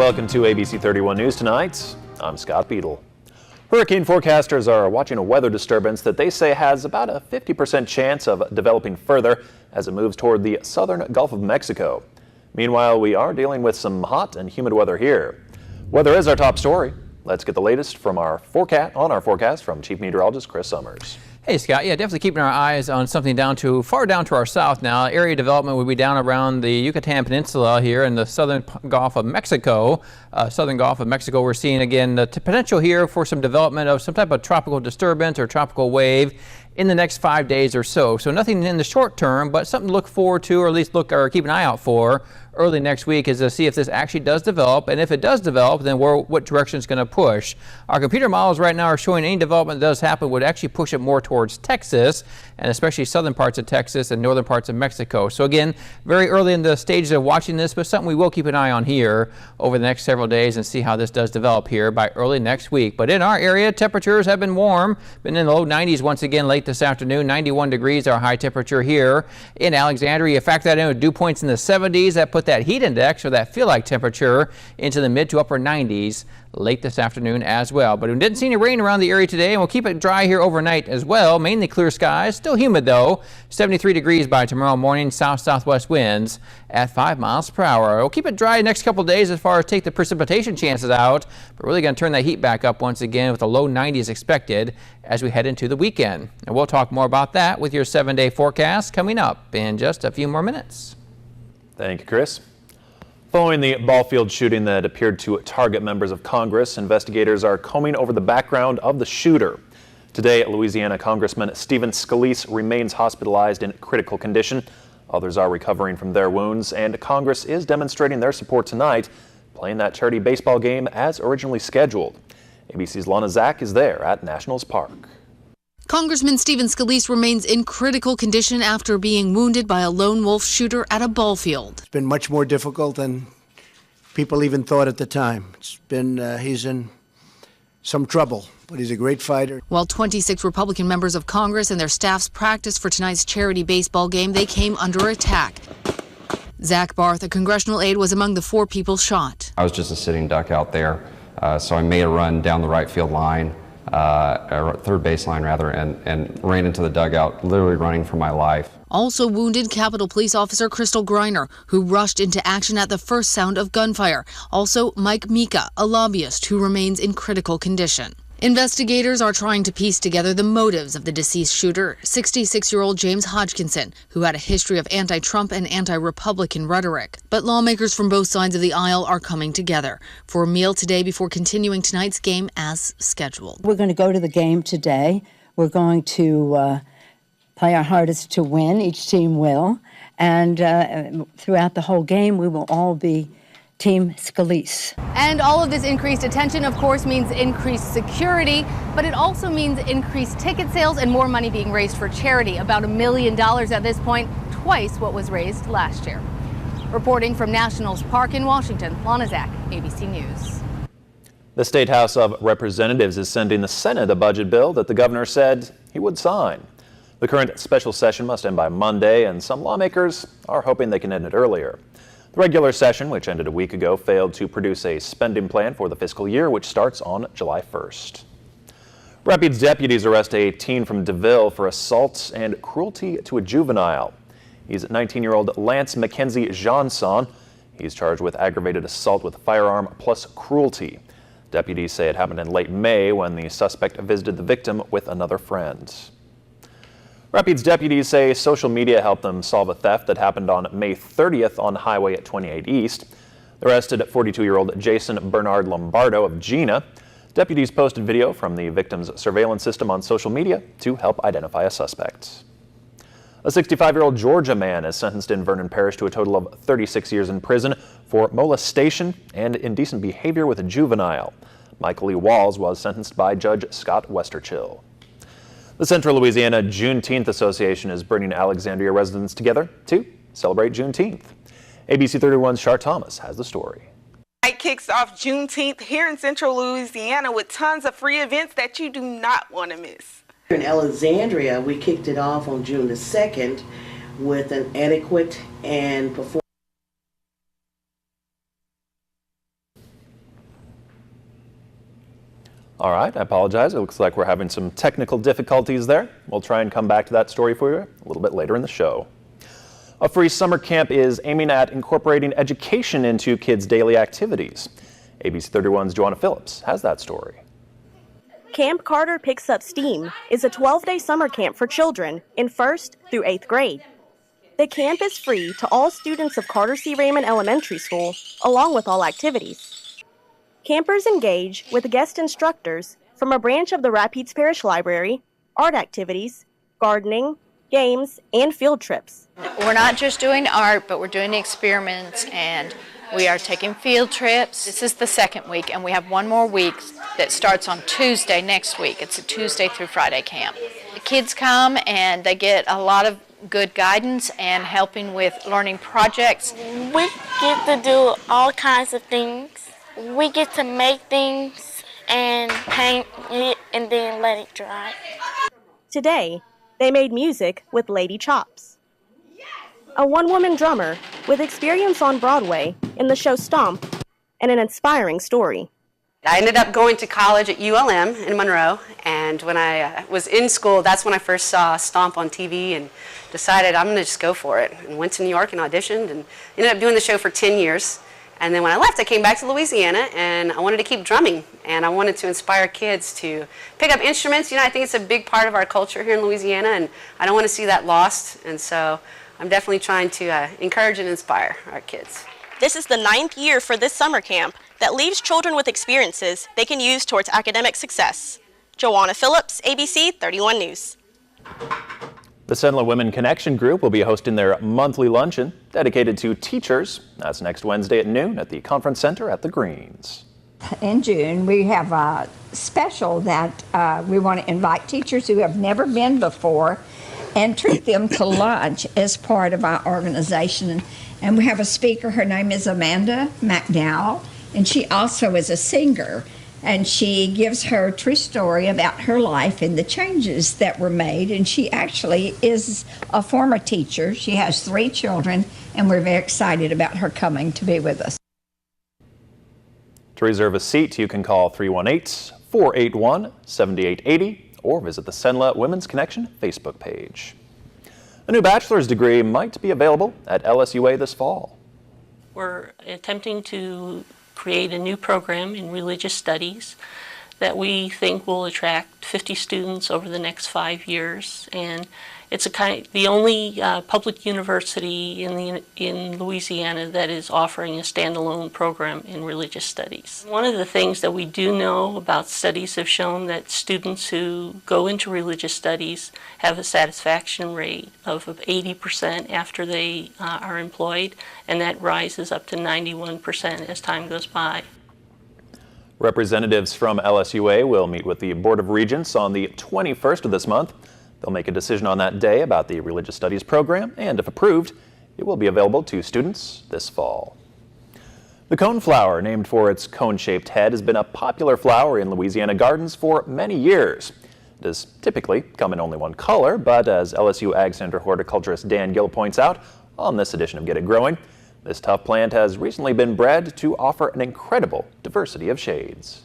Welcome to ABC 31 News tonight. I'm Scott Beadle. Hurricane forecasters are watching a weather disturbance that they say has about a 50% chance of developing further as it moves toward the southern Gulf of Mexico. Meanwhile, we are dealing with some hot and humid weather here. Weather is our top story. Let's get the latest from our forecast from Chief Meteorologist Chris Summers. Hey Scott, yeah, definitely keeping our eyes on something far down to our south now. Area development will be down around the Yucatan Peninsula here in the southern Gulf of Mexico. We're seeing again the potential here for some development of some type of tropical disturbance or tropical wave in the next 5 days or so. So nothing in the short term, but something to look forward to, or at least keep an eye out for early next week, is to see if this actually does develop, and if it does develop, then what direction it's going to push. Our computer models right now are showing any development that does happen would actually push it more towards Texas, and especially southern parts of Texas and northern parts of Mexico. So again, very early in the stages of watching this, but something we will keep an eye on here over the next several days and see how this does develop here by early next week. But in our area, temperatures have been warm, been in the low 90s once again late this afternoon. 91 degrees our high temperature here in Alexandria. Factor that in with dew points in the 70s. That put that heat index, or that feel like temperature, into the mid to upper 90s late this afternoon as well. But we didn't see any rain around the area today, and we'll keep it dry here overnight as well. Mainly clear skies, still humid though. 73 degrees by tomorrow morning. South-southwest winds at 5 miles per hour. We'll keep it dry next couple days as far as take the precipitation chances out, but really going to turn that heat back up once again with the low 90s expected as we head into the weekend. And we'll talk more about that with your 7-day forecast coming up in just a few more minutes. Thank you, Chris. Following the ball field shooting that appeared to target members of Congress, investigators are combing over the background of the shooter. Today, Louisiana Congressman Stephen Scalise remains hospitalized in critical condition. Others are recovering from their wounds, and Congress is demonstrating their support tonight, playing that charity baseball game as originally scheduled. ABC's Lana Zach is there at Nationals Park. Congressman Stephen Scalise remains in critical condition after being wounded by a lone wolf shooter at a ball field. It's been much more difficult than people even thought at the time. He's in some trouble, but he's a great fighter. While 26 Republican members of Congress and their staffs practiced for tonight's charity baseball game, they came under attack. Zach Barth, a congressional aide, was among the 4 people shot. I was just a sitting duck out there, so I made a run down the right field line. Third baseline rather, and ran into the dugout, literally running for my life. Also wounded, Capitol Police Officer Crystal Griner, who rushed into action at the first sound of gunfire. Also Mike Mika, a lobbyist who remains in critical condition. Investigators are trying to piece together the motives of the deceased shooter, 66-year-old James Hodgkinson, who had a history of anti-Trump and anti-Republican rhetoric. But lawmakers from both sides of the aisle are coming together for a meal today before continuing tonight's game as scheduled. We're going to go to the game today. We're going to play our hardest to win. Each team will. And throughout the whole game, we will all be Team Scalise. And all of this increased attention, of course, means increased security, but it also means increased ticket sales and more money being raised for charity. About $1 million at this point, twice what was raised last year. Reporting from Nationals Park in Washington, Lana Zach, ABC News. The State House of Representatives is sending the Senate a budget bill that the governor said he would sign. The current special session must end by Monday, and some lawmakers are hoping they can end it earlier. The regular session, which ended a week ago, failed to produce a spending plan for the fiscal year, which starts on July 1st. Rapids deputies arrest a teen from DeVille for assault and cruelty to a juvenile. He's 19-year-old Lance Mackenzie Johnson. He's charged with aggravated assault with a firearm plus cruelty. Deputies say it happened in late May when the suspect visited the victim with another friend. Rapids deputies say social media helped them solve a theft that happened on May 30th on Highway at 28 East. They arrested 42-year-old Jason Bernard Lombardo of Gina. Deputies posted video from the victim's surveillance system on social media to help identify a suspect. A 65-year-old Georgia man is sentenced in Vernon Parish to a total of 36 years in prison for molestation and indecent behavior with a juvenile. Michael E. Walls was sentenced by Judge Scott Westerchill. The Central Louisiana Juneteenth Association is bringing Alexandria residents together to celebrate Juneteenth. ABC 31's Shar Thomas has the story. It kicks off Juneteenth here in Central Louisiana with tons of free events that you do not want to miss. In Alexandria, we kicked it off on June the 2nd with an adequate and performance. All right, I apologize. It looks like we're having some technical difficulties there. We'll try and come back to that story for you a little bit later in the show. A free summer camp is aiming at incorporating education into kids' daily activities. ABC31's Joanna Phillips has that story. Camp Carter Picks Up Steam is a 12-day summer camp for children in 1st through 8th grade. The camp is free to all students of Carter C. Raymond Elementary School, along with all activities. Campers engage with guest instructors from a branch of the Rapides Parish Library, art activities, gardening, games, and field trips. We're not just doing art, but we're doing experiments, and we are taking field trips. This is the second week, and we have one more week that starts on Tuesday next week. It's a Tuesday through Friday camp. The kids come and they get a lot of good guidance and helping with learning projects. We get to do all kinds of things. We get to make things and paint it and then let it dry. Today, they made music with Lady Chops, a one-woman drummer with experience on Broadway in the show Stomp, and an inspiring story. I ended up going to college at ULM in Monroe, and when I was in school, that's when I first saw Stomp on TV and decided I'm going to just go for it, and went to New York and auditioned and ended up doing the show for 10 years. And then when I left, I came back to Louisiana, and I wanted to keep drumming, and I wanted to inspire kids to pick up instruments. You know, I think it's a big part of our culture here in Louisiana, and I don't want to see that lost, and so I'm definitely trying to encourage and inspire our kids. This is the 9th year for this summer camp that leaves children with experiences they can use towards academic success. Joanna Phillips, ABC 31 News. The Cenla Women Connection Group will be hosting their monthly luncheon dedicated to teachers. That's next Wednesday at noon at the Conference Center at the Greens. In June, we have a special that we want to invite teachers who have never been before and treat them to lunch as part of our organization. And we have a speaker. Her name is Amanda McDowell, and she also is a singer. And she gives her true story about her life and the changes that were made. And she actually is a former teacher. She has 3 children, and we're very excited about her coming to be with us. To reserve a seat, you can call 318-481-7880 or visit the Cenla Women's Connection Facebook page. A new bachelor's degree might be available at LSUA this fall. We're attempting to create a new program in religious studies that we think will attract 50 students over the next 5 years, and it's the only public university in Louisiana that is offering a standalone program in religious studies. One of the things that we do know about studies have shown that students who go into religious studies have a satisfaction rate of 80% after they are employed, and that rises up to 91% as time goes by. Representatives from LSUA will meet with the Board of Regents on the 21st of this month. They'll make a decision on that day about the religious studies program, and if approved, it will be available to students this fall. The coneflower, named for its cone-shaped head, has been a popular flower in Louisiana gardens for many years. It does typically come in only one color, but as LSU Ag Center horticulturist Dan Gill points out on this edition of Get It Growing, this tough plant has recently been bred to offer an incredible diversity of shades.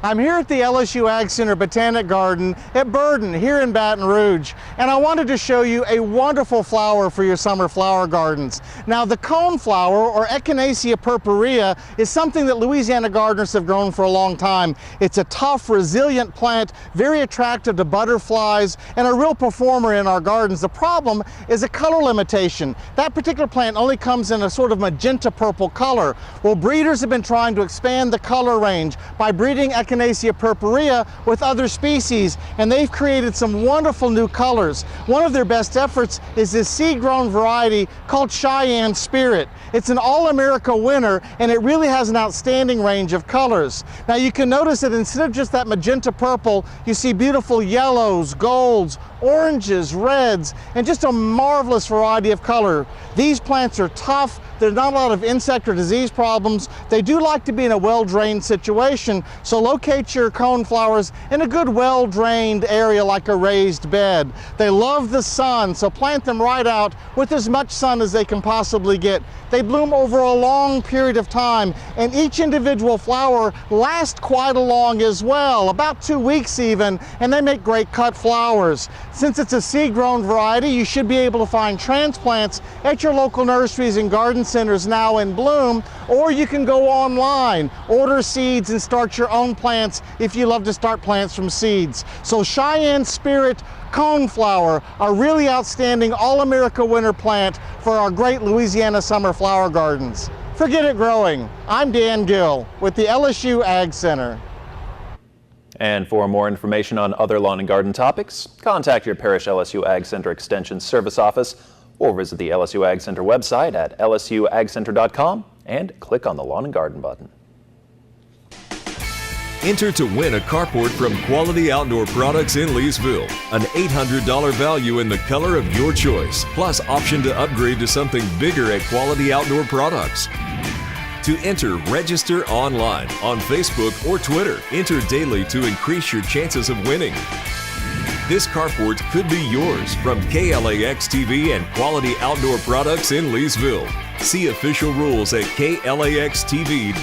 I'm here at the LSU Ag Center Botanic Garden at Burden here in Baton Rouge, and I wanted to show you a wonderful flower for your summer flower gardens. Now, the coneflower, or Echinacea purpurea, is something that Louisiana gardeners have grown for a long time. It's a tough, resilient plant, very attractive to butterflies, and a real performer in our gardens. The problem is a color limitation. That particular plant only comes in a sort of magenta purple color. Well, breeders have been trying to expand the color range by breeding Echinacea purpurea with other species, and they've created some wonderful new colors. One of their best efforts is this seed-grown variety called Cheyenne Spirit. It's an All-America winner, and it really has an outstanding range of colors. Now, you can notice that instead of just that magenta purple, you see beautiful yellows, golds, oranges, reds, and just a marvelous variety of color. These plants are tough, There's not a lot of insect or disease problems. They do like to be in a well-drained situation, so locate your coneflowers in a good well-drained area like a raised bed. They love the sun, so plant them right out with as much sun as they can possibly get. They bloom over a long period of time, and each individual flower lasts quite a long as well, about 2 weeks even, and they make great cut flowers. Since it's a seed-grown variety, you should be able to find transplants at your local nurseries and garden centers now in bloom, or you can go online, order seeds and start your own plants if you love to start plants from seeds. So Cheyenne Spirit coneflower, a really outstanding all-America winter plant for our great Louisiana summer flower gardens. Forget it growing. I'm Dan Gill with the LSU Ag Center. And for more information on other lawn and garden topics, contact your parish LSU Ag Center Extension Service Office or visit the LSU Ag Center website at lsuagcenter.com and click on the Lawn and Garden button. Enter to win a carport from Quality Outdoor Products in Leesville. An $800 value in the color of your choice, plus option to upgrade to something bigger at Quality Outdoor Products. To enter, register online, on Facebook or Twitter. Enter daily to increase your chances of winning. This carport could be yours from KLAX TV and Quality Outdoor Products in Leesville. See official rules at klaxtv.com.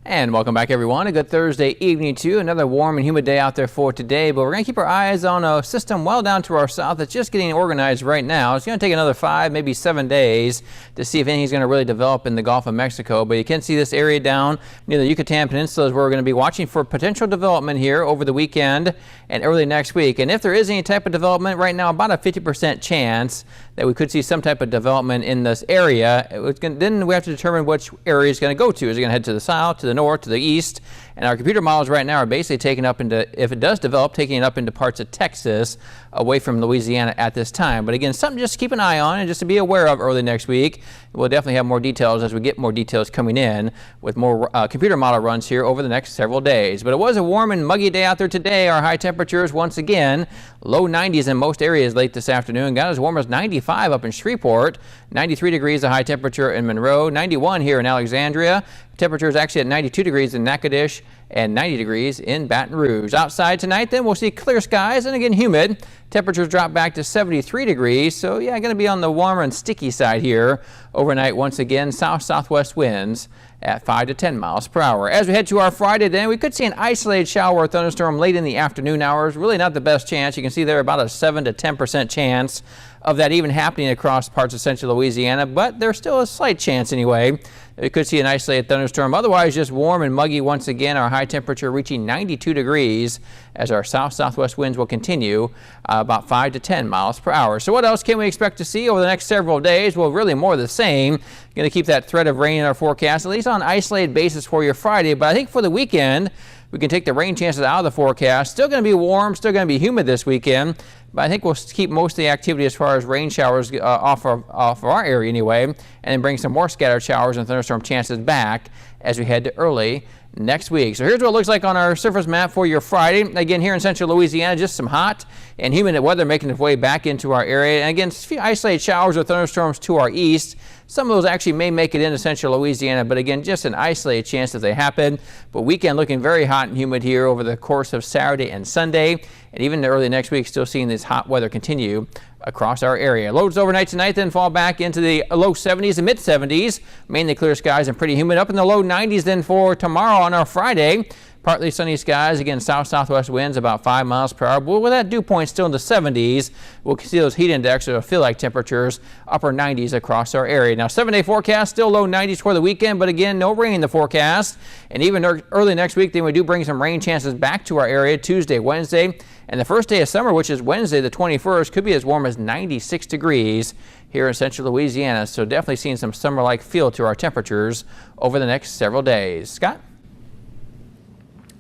And welcome back, everyone. A good Thursday evening to you. Another warm and humid day out there for today, but we're going to keep our eyes on a system well down to our south that's just getting organized right now. It's going to take another 5, maybe 7 days to see if anything's going to really develop in the Gulf of Mexico, but you can see this area down near the Yucatan Peninsula is where we're going to be watching for potential development here over the weekend and early next week. And if there is any type of development right now, about a 50% chance that we could see some type of development in this area. Then we have to determine which area is going to go to. Is it going to head to the south, to the north, to the east? And our computer models right now are basically taking up into, if it does develop, taking it up into parts of Texas, away from Louisiana at this time. But again, something just to keep an eye on and just to be aware of early next week. We'll definitely have more details as we get more details coming in with more computer model runs here over the next several days. But it was a warm and muggy day out there today. Our high temperatures, once again, low 90s in most areas late this afternoon. Got as warm as 95 up in Shreveport, 93 degrees the high temperature in Monroe, 91 here in Alexandria. Temperature is actually at 92 degrees in Natchitoches and 90 degrees in Baton Rouge. Outside tonight, then we'll see clear skies and again humid. Temperatures drop back to 73 degrees. So yeah, going to be on the warmer and sticky side here overnight. Once again, south-southwest winds at 5 to 10 miles per hour. As we head to our Friday, then we could see an isolated shower or thunderstorm late in the afternoon hours. Really not the best chance. You can see there about a 7 to 10% chance of that even happening across parts of central Louisiana, but there's still a slight chance anyway. We could see an isolated thunderstorm. Otherwise, just warm and muggy once again. Our high temperature reaching 92 degrees as our south-southwest winds will continue about 5 to 10 miles per hour. So what else can we expect to see over the next several days? Well, really more of the same. Going to keep that threat of rain in our forecast, at least on an isolated basis for your Friday. But I think for the weekend, we can take the rain chances out of the forecast. Still going to be warm, still going to be humid this weekend. But I think we'll keep most of the activity as far as rain showers off of our area anyway, and then bring some more scattered showers and thunderstorm chances back as we head to early next week. So here's what it looks like on our surface map for your Friday. Again, here in central Louisiana, just some hot and humid weather making its way back into our area. And again, a few isolated showers or thunderstorms to our east. Some of those actually may make it into central Louisiana, but again, just an isolated chance that they happen. But weekend looking very hot and humid here over the course of Saturday and Sunday. And even early next week, still seeing this hot weather continue across our area. Loads overnight tonight, then fall back into the low 70s and mid 70s. Mainly clear skies and pretty humid. Up in the low 90s then for tomorrow on our Friday. Partly sunny skies, again, south-southwest winds about 5 miles per hour. But with that dew point still in the 70s, we'll see those heat index or feel like temperatures upper 90s across our area. Now, 7-day forecast, still low 90s for the weekend, but again, no rain in the forecast. And even early next week, then we do bring some rain chances back to our area Tuesday, Wednesday. And the first day of summer, which is Wednesday, the 21st, could be as warm as 96 degrees here in central Louisiana. So definitely seeing some summer-like feel to our temperatures over the next several days. Scott?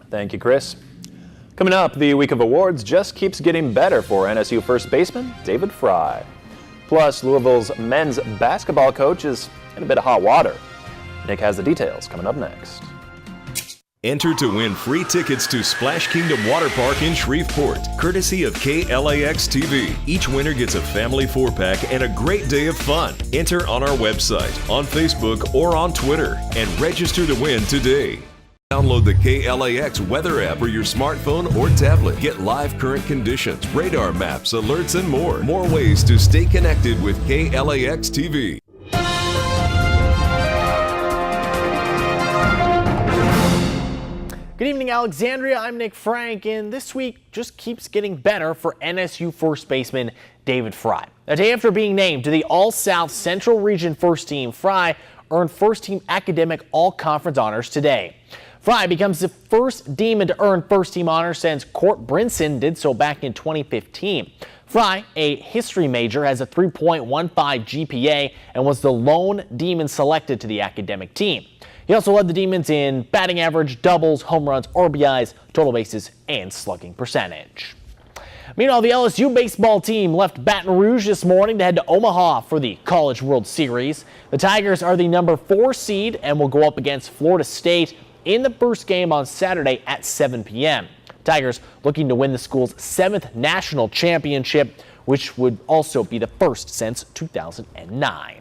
Thank you, Chris. Coming up, the week of awards just keeps getting better for NSU first baseman David Fry. Plus, Louisville's men's basketball coach is in a bit of hot water. Nick has the details coming up next. Enter to win free tickets to Splash Kingdom Water Park in Shreveport, courtesy of KLAX TV. Each winner gets a family 4-pack and a great day of fun. Enter on our website, on Facebook, or on Twitter, and register to win today. Download the KLAX weather app for your smartphone or tablet. Get live current conditions, radar maps, alerts, and more. More ways to stay connected with KLAX TV. Good evening, Alexandria. I'm Nick Frank, and this week just keeps getting better for NSU first baseman David Fry. A day after being named to the All-South Central Region First Team, Fry earned First Team Academic All-Conference honors today. Fry becomes the first Demon to earn First Team honors since Court Brinson did so back in 2015. Fry, a history major, has a 3.15 GPA and was the lone Demon selected to the academic team. He also led the Demons in batting average, doubles, home runs, RBIs, total bases, and slugging percentage. Meanwhile, the LSU baseball team left Baton Rouge this morning to head to Omaha for the College World Series. The Tigers are the number 4 seed and will go up against Florida State in the first game on Saturday at 7 p.m. Tigers looking to win the school's 7th national championship, which would also be the first since 2009.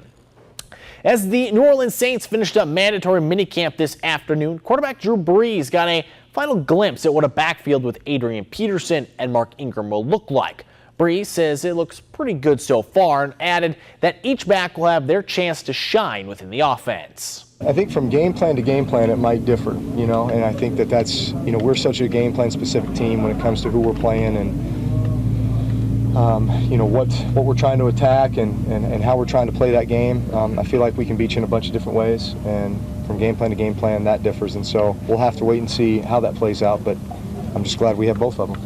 As the New Orleans Saints finished up mandatory minicamp this afternoon, quarterback Drew Brees got a final glimpse at what a backfield with Adrian Peterson and Mark Ingram will look like. Brees says it looks pretty good so far and added that each back will have their chance to shine within the offense. I think from game plan to game plan it might differ, and I think that's, we're such a game plan specific team when it comes to who we're playing and what we're trying to attack and how we're trying to play that game. I feel like we can beat you in a bunch of different ways, and from game plan to game plan that differs, and so we'll have to wait and see how that plays out, but I'm just glad we have both of them.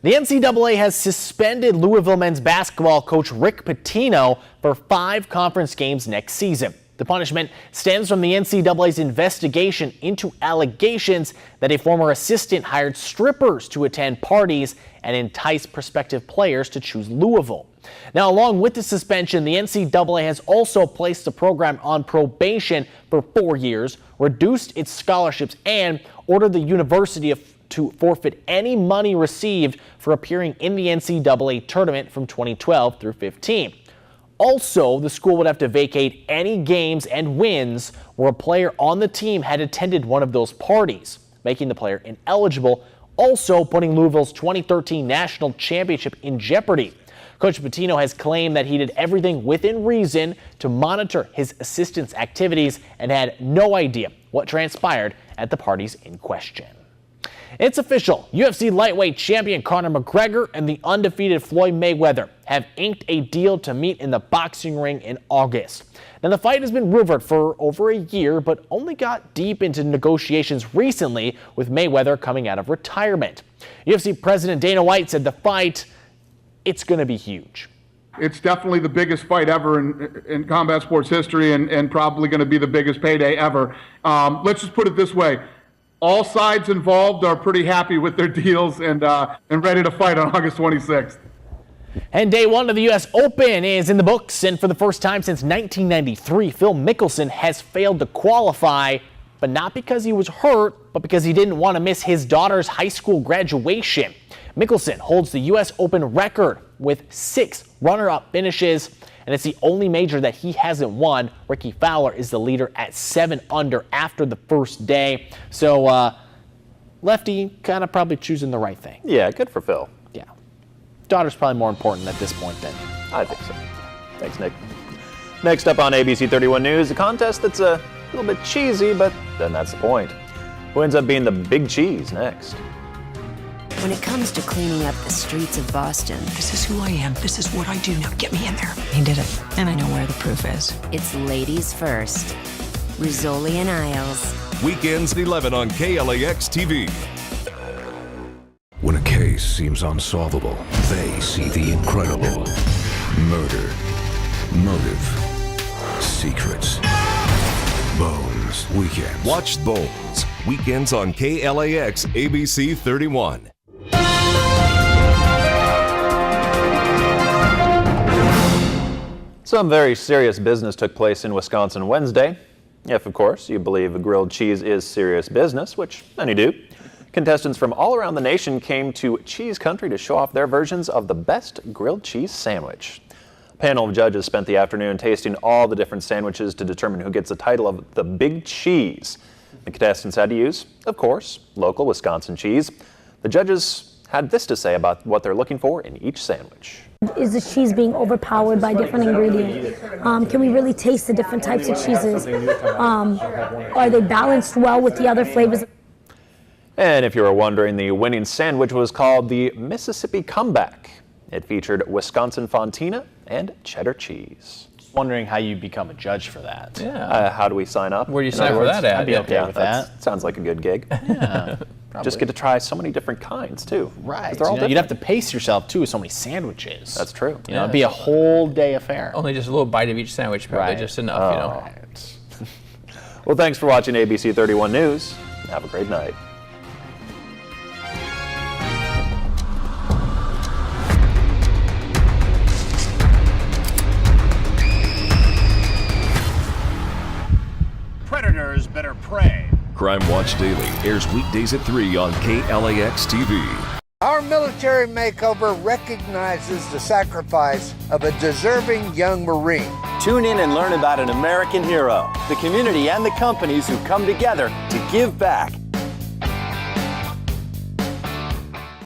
The NCAA has suspended Louisville men's basketball coach Rick Pitino for 5 conference games next season. The punishment stems from the NCAA's investigation into allegations that a former assistant hired strippers to attend parties and entice prospective players to choose Louisville. Now, along with the suspension, the NCAA has also placed the program on probation for 4 years, reduced its scholarships, and ordered the university to forfeit any money received for appearing in the NCAA tournament from 2012 through 15. Also, the school would have to vacate any games and wins where a player on the team had attended one of those parties, making the player ineligible, also putting Louisville's 2013 national championship in jeopardy. Coach Pitino has claimed that he did everything within reason to monitor his assistants' activities and had no idea what transpired at the parties in question. It's official. UFC lightweight champion Conor McGregor and the undefeated Floyd Mayweather have inked a deal to meet in the boxing ring in August. Now, the fight has been rumored for over a year, but only got deep into negotiations recently, with Mayweather coming out of retirement. UFC President Dana White said the fight, it's going to be huge. It's definitely the biggest fight ever in combat sports history, and probably going to be the biggest payday ever. Let's just put it this way. All sides involved are pretty happy with their deals and ready to fight on August 26th. And day 1 of the U.S. Open is in the books, and for the first time since 1993, Phil Mickelson has failed to qualify, but not because he was hurt, but because he didn't want to miss his daughter's high school graduation. Mickelson holds the U.S. Open record with 6 runner-up finishes, and it's the only major that he hasn't won. Ricky Fowler is the leader at 7 under after the first day. So, lefty kind of probably choosing the right thing. Yeah, good for Phil. Yeah. Daughter's probably more important at this point then. I think so. Thanks, Nick. Next up on ABC31 News, a contest that's a little bit cheesy, but then that's the point. Who ends up being the big cheese next? When it comes to cleaning up the streets of Boston, this is who I am. This is what I do. Now get me in there. He did it, and I know where the proof is. It's ladies first. Rizzoli and Isles. Weekends at 11 on KLAX TV. When a case seems unsolvable, they see the incredible. Murder, motive, secrets. Bones Weekends. Watch Bones weekends on KLAX ABC31. Some very serious business took place in Wisconsin Wednesday. If, of course, you believe grilled cheese is serious business, which many do. Contestants from all around the nation came to Cheese Country to show off their versions of the best grilled cheese sandwich. A panel of judges spent the afternoon tasting all the different sandwiches to determine who gets the title of the Big Cheese. The contestants had to use, of course, local Wisconsin cheese. The judges had this to say about what they're looking for in each sandwich. Is the cheese being overpowered by different ingredients? Can we really taste the different types of cheeses? Are they balanced well with the other flavors? And if you were wondering, the winning sandwich was called the Mississippi Comeback. It featured Wisconsin Fontina and cheddar cheese. Just wondering how you become a judge for that. Yeah. How do we sign up? Where do you sign for that at? I'd be okay with that. Sounds like a good gig. Yeah. Just get to try so many different kinds, too. Right. They're all You'd have to pace yourself, too, with so many sandwiches. That's true. It'd be a whole day affair. Only just a little bite of each sandwich, probably just enough, you know. Right. Well, thanks for watching ABC 31 News. Have a great night. Predators better pray. Crime Watch Daily airs weekdays at 3 on KLAX TV. Our military makeover recognizes the sacrifice of a deserving young Marine. Tune in and learn about an American hero, the community, and the companies who come together to give back